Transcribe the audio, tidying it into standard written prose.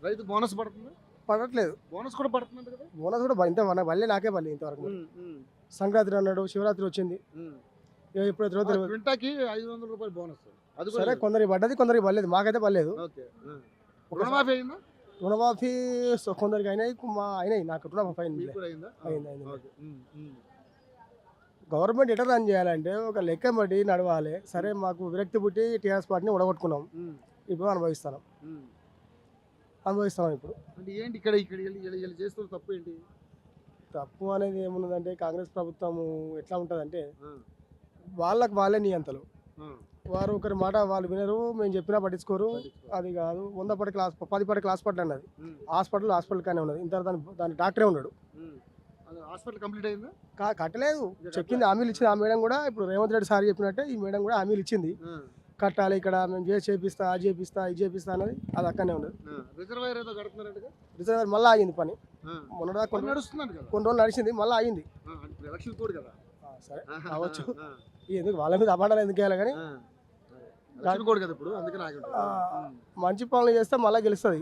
రైతు బోనస్ పడుతుంది, పడట్లేదు. బోనస్ కూడా పడుతుంది కదా. బోనస్ కూడా ఇంత వల్లే నాకే పడలేదు ఇంతవరకు. సంక్రాంతి అన్నాడు, శివరాత్రి వచ్చింది, ఇప్పుడు క్వింటాకి 500 రూపాయలు బోనస్. అది సరే కొందరికి పడ్డది, కొందరికి పడలేదు, మాకైతే పడలేదు. రుణమాఫీ అయిందా? రుణమాఫీ కొందరికి అయినాయి, అయినాయి. నాకు రుణమాఫీ అయింది. గవర్నమెంట్ ఎట్లా రన్ చేయాలంటే ఒక లెక్క బట్టి నడవాలి. సరే మాకు విరక్తి పుట్టి టీఆర్ఎస్ పార్టీని ఉడగొట్టుకున్నాం, ఇప్పుడు అనుభవిస్తాం ఇప్పుడు. అంటే ఏంటి ఇక్కడ చేస్తున్న తప్పు ఏంటి? తప్పు అనేది ఏమున్నదంటే కాంగ్రెస్ ప్రభుత్వం ఎట్లా ఉంటుందంటే వాళ్ళకి వాళ్ళే నియంతలు. వారు ఒకరి మాట వాళ్ళు వినరు, మేము చెప్పినా పట్టించుకోరు. అది కాదు 100 పడి క్లాస్ 10 పడి క్లాస్ పట్ల అన్నది హాస్పిటల్ కానీ ఉన్నది. ఇంత దాని డాక్టరే ఉన్నాడు. హాస్పిటల్ కంప్లీట్ అయిందా? కట్టలేదు, చెప్పింది హామీలు ఇచ్చింది. ఆ మేడం కూడా ఇప్పుడు రేవంత్ రెడ్డి సార్ చెప్పినట్టే ఈ మేడం కూడా హామీలు ఇచ్చింది, కట్టాలి ఇక్కడ మేము చేపిస్తా, అది చేపిస్తా, ఇది చేపిస్తా అన్నది. అది అక్కడనే ఉండదు. రిజర్వేర్ మళ్ళీ ఆగింది పని. మొన్న కొన్ని రోజులు నడిచింది, మళ్ళీ ఆగింది. సరే కావచ్చు, ఎందుకు వాళ్ళ మీద అపాడాలు ఎందుకు వేయాలి కానీ మంచి పనులు చేస్తే మళ్ళీ గెలుస్తుంది.